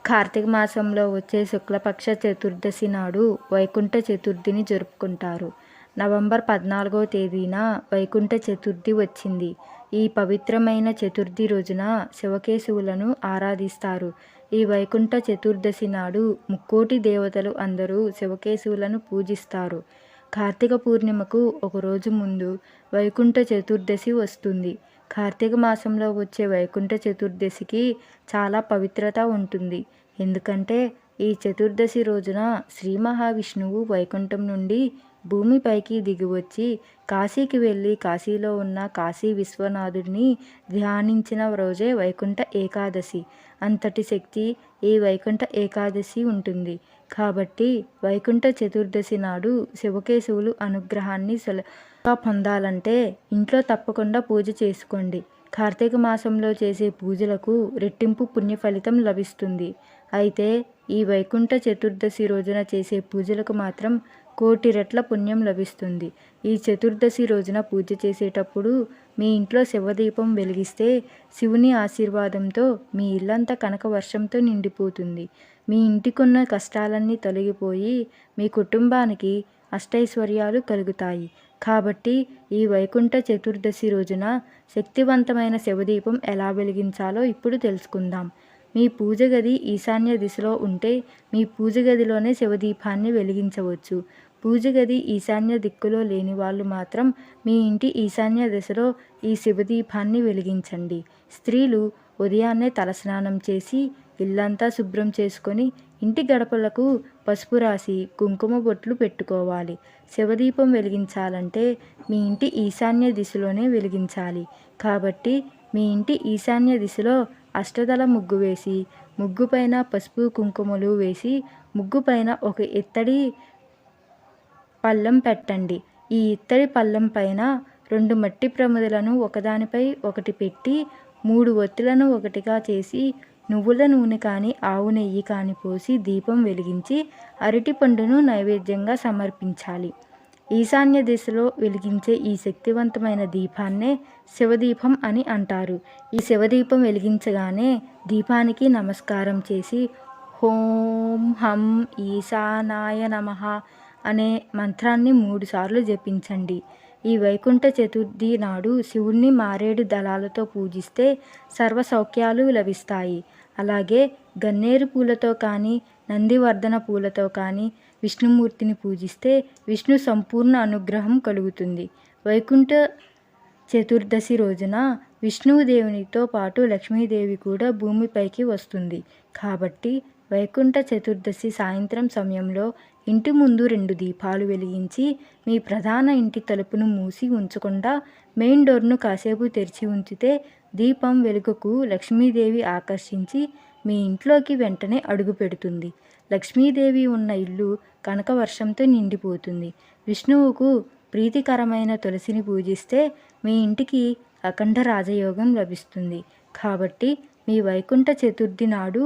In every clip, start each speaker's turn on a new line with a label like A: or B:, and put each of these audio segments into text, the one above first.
A: కార్తీక మాసంలో వచ్చే శుక్లపక్ష చతుర్దశి నాడు వైకుంఠ చతుర్థిని జరుపుకుంటారు. నవంబర్ 14వ తేదీన వైకుంఠ చతుర్థి వచ్చింది. ఈ పవిత్రమైన చతుర్థి రోజున శివకేశవులను ఆరాధిస్తారు. ఈ వైకుంఠ చతుర్దశి నాడు ముక్కోటి దేవతలు అందరూ శివకేశవులను పూజిస్తారు. కార్తీక పూర్ణిమకు ఒకరోజు ముందు వైకుంఠ చతుర్దశి వస్తుంది. కార్తీక మాసంలో వచ్చే వైకుంఠ చతుర్దశికి చాలా పవిత్రత ఉంటుంది. ఎందుకంటే ఈ చతుర్దశి రోజున శ్రీ మహావిష్ణువు వైకుంఠం నుండి భూమిపైకి దిగివచ్చి కాశీకి వెళ్ళి కాశీలో ఉన్న కాశీ విశ్వనాథుడిని ధ్యానించిన రోజే వైకుంఠ ఏకాదశి. అంతటి శక్తి ఈ వైకుంఠ ఏకాదశి ఉంటుంది. కాబట్టి వైకుంఠ చతుర్దశి నాడు శివకేశవులు అనుగ్రహాన్ని సులభంగా పొందాలంటే ఇంట్లో తప్పకుండా పూజ చేసుకోండి. కార్తీక మాసంలో చేసే పూజలకు రెట్టింపు పుణ్య ఫలితం లభిస్తుంది. అయితే ఈ వైకుంఠ చతుర్దశి రోజున చేసే పూజలకు మాత్రం కోటి రెట్ల పుణ్యం లభిస్తుంది. ఈ చతుర్దశి రోజున పూజ చేసేటప్పుడు మీ ఇంట్లో శివదీపం వెలిగిస్తే శివుని ఆశీర్వాదంతో మీ ఇల్లంతా కనక వర్షంతో నిండిపోతుంది. మీ ఇంటికున్న కష్టాలన్నీ తొలగిపోయి మీ కుటుంబానికి అష్టైశ్వర్యాలు కలుగుతాయి. కాబట్టి ఈ వైకుంఠ చతుర్దశి రోజున శక్తివంతమైన శివదీపం ఎలా వెలిగించాలో ఇప్పుడు తెలుసుకుందాం. మీ పూజ గది ఈశాన్య దిశలో ఉంటే మీ పూజ గదిలోనే శివదీపాన్ని వెలిగించవచ్చు. పూజ గది ఈశాన్య దిక్కులో లేని వాళ్ళు మాత్రం మీ ఇంటి ఈశాన్య దిశలో ఈ శివదీపాన్ని వెలిగించండి. స్త్రీలు ఉదయాన్నే తలస్నానం చేసి ఇల్లంతా శుభ్రం చేసుకొని ఇంటి గడపలకు పసుపు రాసి కుంకుమ బొట్లు పెట్టుకోవాలి. శివదీపం వెలిగించాలంటే మీ ఇంటి ఈశాన్య దిశలోనే వెలిగించాలి. కాబట్టి మీ ఇంటి ఈశాన్య దిశలో అష్టదళ ముగ్గు వేసి ముగ్గు పైన పసుపు కుంకుమలు వేసి ముగ్గు పైన ఒక ఇత్తడి పళ్ళెం పెట్టండి. ఈ ఇత్తడి పళ్ళెం పైన 2 మట్టి ప్రమిదలను ఒకదానిపై ఒకటి పెట్టి 3 ఒత్తులను ఒకటిగా చేసి నువ్వుల నూనె కానీ ఆవు నెయ్యి కానీ పోసి దీపం వెలిగించి అరటి పండును నైవేద్యంగా సమర్పించాలి. ఈశాన్య దిశలో వెలిగించే ఈ శక్తివంతమైన దీపాన్నే శివదీపం అని అంటారు. ఈ శివదీపం వెలిగించగానే దీపానికి నమస్కారం చేసి ఓం హం ఈశానాయ నమః అనే మంత్రాన్ని 3 సార్లు జపించండి. ఈ వైకుంఠ చతుర్థి నాడు శివుణ్ణి మారేడు దళాలతో పూజిస్తే సర్వ సౌఖ్యాలు లభిస్తాయి. అలాగే గన్నేరు పూలతో కానీ నందివర్ధన పూలతో కానీ విష్ణుమూర్తిని పూజిస్తే విష్ణు సంపూర్ణ అనుగ్రహం కలుగుతుంది. వైకుంఠ చతుర్దశి రోజున విష్ణువు దేవునితో పాటు లక్ష్మీదేవి కూడా భూమిపైకి వస్తుంది. కాబట్టి వైకుంఠ చతుర్దశి సాయంత్రం సమయంలో ఇంటి ముందు 2 దీపాలు వెలిగించి మీ ప్రధాన ఇంటి తలుపును మూసి ఉంచకుండా మెయిన్ డోర్ను కాసేపు తెరిచి ఉంచితే దీపం వెలుగుకు లక్ష్మీదేవి ఆకర్షించి మీ ఇంట్లోకి వెంటనే అడుగు పెడుతుంది. లక్ష్మీదేవి ఉన్న ఇల్లు కనక వర్షంతో నిండిపోతుంది. విష్ణువుకు ప్రీతికరమైన తులసిని పూజిస్తే మీ ఇంటికి అఖండ రాజయోగం లభిస్తుంది. కాబట్టి మీ వైకుంఠ చతుర్థి నాడు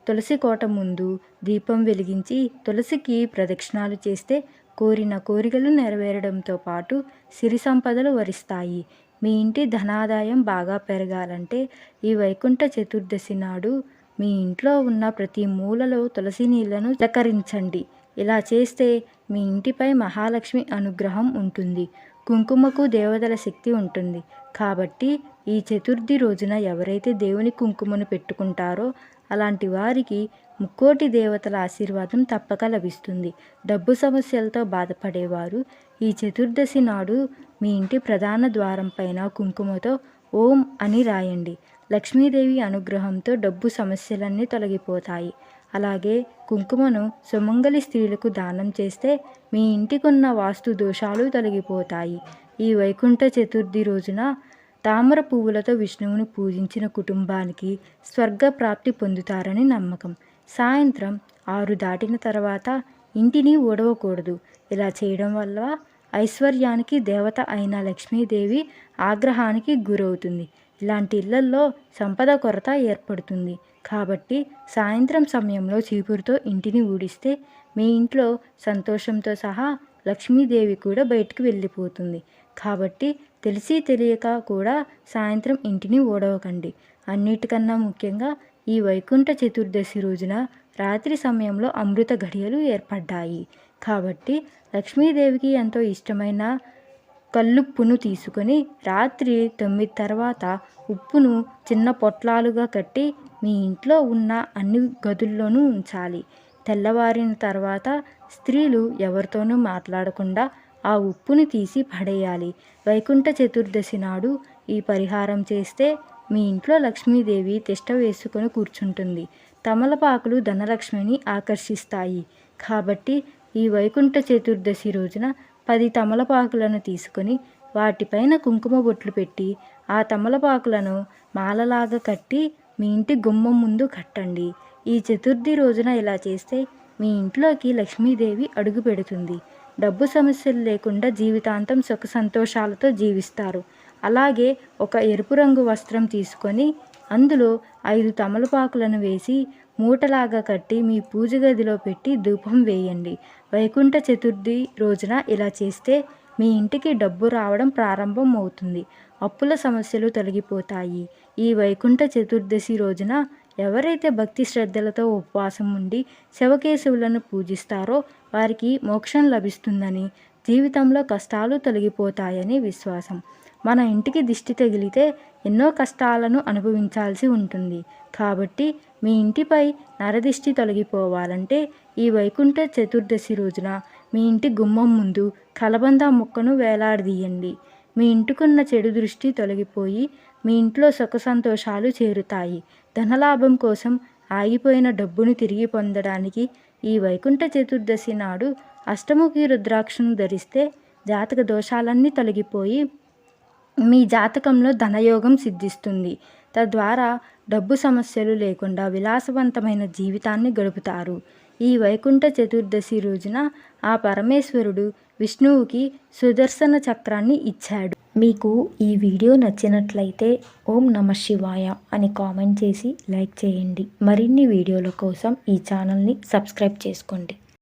A: తులసి కోట ముందు దీపం వెలిగించి తులసికి ప్రదక్షిణాలు చేస్తే కోరిన కోరికలు నెరవేరడంతో పాటు సిరి సంపదలు వరిస్తాయి. మీ ఇంటి ధనాదాయం బాగా పెరగాలంటే ఈ వైకుంఠ చతుర్దశి నాడు మీ ఇంట్లో ఉన్న ప్రతి మూలలో తులసి నీళ్లను చిలకరించండి. ఇలా చేస్తే మీ ఇంటిపై మహాలక్ష్మి అనుగ్రహం ఉంటుంది. కుంకుమకు దేవతల శక్తి ఉంటుంది. కాబట్టి ఈ చతుర్థి రోజున ఎవరైతే దేవుని కుంకుమను పెట్టుకుంటారో అలాంటి వారికి ముక్కోటి దేవతల ఆశీర్వాదం తప్పక లభిస్తుంది. డబ్బు సమస్యలతో బాధపడేవారు ఈ చతుర్దశి నాడు మీ ఇంటి ప్రధాన ద్వారం పైన కుంకుమతో ఓం అని రాయండి. లక్ష్మీదేవి అనుగ్రహంతో డబ్బు సమస్యలన్నీ తొలగిపోతాయి. అలాగే కుంకుమను సుమంగళి స్త్రీలకు దానం చేస్తే మీ ఇంటికున్న వాస్తు దోషాలు తొలగిపోతాయి. ఈ వైకుంఠ చతుర్థి రోజున తామర పువ్వులతో విష్ణువును పూజించిన కుటుంబానికి స్వర్గ ప్రాప్తి పొందుతారని నమ్మకం. సాయంత్రం 6 దాటిన తర్వాత ఇంటిని ఊడవకూడదు. ఇలా చేయడం వల్ల ఐశ్వర్యానికి దేవత అయిన లక్ష్మీదేవి ఆగ్రహానికి గురవుతుంది. ఇలాంటి ఇళ్లల్లో సంపద కొరత ఏర్పడుతుంది. కాబట్టి సాయంత్రం సమయంలో చీపురుతో ఇంటిని ఊడిస్తే మీ ఇంట్లో సంతోషంతో సహా లక్ష్మీదేవి కూడా బయటికి వెళ్ళిపోతుంది. కాబట్టి తెలిసి తెలియక కూడా సాయంత్రం ఇంటిని ఊడవకండి. అన్నిటికన్నా ముఖ్యంగా ఈ వైకుంఠ చతుర్దశి రోజున రాత్రి సమయంలో అమృత ఘడియలు ఏర్పడ్డాయి. కాబట్టి లక్ష్మీదేవికి ఎంతో ఇష్టమైన కల్లుప్పును తీసుకొని రాత్రి 9 తర్వాత ఉప్పును చిన్న పొట్లాలుగా కట్టి మీ ఇంట్లో ఉన్న అన్ని గదుల్లోనూ ఉంచాలి. తెల్లవారిన తర్వాత స్త్రీలు ఎవరితోనూ మాట్లాడకుండా ఆ ఉప్పుని తీసి పడేయాలి. వైకుంఠ చతుర్దశి నాడు ఈ పరిహారం చేస్తే మీ ఇంట్లో లక్ష్మీదేవి తిష్ట వేసుకొని కూర్చుంటుంది. తమలపాకులు ధనలక్ష్మిని ఆకర్షిస్తాయి. కాబట్టి ఈ వైకుంఠ చతుర్దశి రోజున 10 తమలపాకులను తీసుకొని వాటిపైన కుంకుమ బొట్లు పెట్టి ఆ తమలపాకులను మాలలాగా కట్టి మీ ఇంటి గుమ్మం ముందు కట్టండి. ఈ చతుర్థి రోజున ఇలా చేస్తే మీ ఇంట్లోకి లక్ష్మీదేవి అడుగు పెడుతుంది. డబ్బు సమస్యలు లేకుండా జీవితాంతం సుఖ సంతోషాలతో జీవిస్తారు. అలాగే ఒక ఎరుపు రంగు వస్త్రం తీసుకొని అందులో 5 తమలపాకులను వేసి మూటలాగా కట్టి మీ పూజ గదిలో పెట్టి ధూపం వేయండి. వైకుంఠ చతుర్థి రోజున ఇలా చేస్తే మీ ఇంటికి డబ్బు రావడం ప్రారంభం అవుతుంది. అప్పుల సమస్యలు తొలగిపోతాయి. ఈ వైకుంఠ చతుర్దశి రోజున ఎవరైతే భక్తి శ్రద్ధలతో ఉపవాసం ఉండి శివకేశవులను పూజిస్తారో వారికి మోక్షం లభిస్తుందని, జీవితంలో కష్టాలు తొలగిపోతాయని విశ్వాసం. మన ఇంటికి దిష్టి తగిలితే ఎన్నో కష్టాలను అనుభవించాల్సి ఉంటుంది. కాబట్టి మీ ఇంటిపై నరదిష్టి తొలగిపోవాలంటే ఈ వైకుంఠ చతుర్దశి రోజున మీ ఇంటి గుమ్మం ముందు కలబంద మొక్కను వేలాడదీయండి. మీ ఇంటికున్న చెడు దృష్టి తొలగిపోయి మీ ఇంట్లో సుఖ సంతోషాలు చేరుతాయి. ధనలాభం కోసం ఆగిపోయిన డబ్బును తిరిగి పొందడానికి ఈ వైకుంఠ చతుర్దశి నాడు అష్టముఖి రుద్రాక్షను ధరిస్తే జాతక దోషాలన్నీ తొలగిపోయి మీ జాతకంలో ధనయోగం సిద్ధిస్తుంది. తద్వారా డబ్బు సమస్యలు లేకుండా విలాసవంతమైన జీవితాన్ని గడుపుతారు. ఈ వైకుంఠ చతుర్దశి రోజున ఆ పరమేశ్వరుడు విష్ణువుకి సుదర్శన చక్రాన్ని ఇచ్చాడు. మీకు ఈ వీడియో నచ్చినట్లయితే ఓం నమః శివాయ అని కామెంట్ చేసి లైక్ చేయండి. మరిన్ని వీడియోల కోసం ఈ ఛానల్ని సబ్స్క్రైబ్ చేసుకోండి.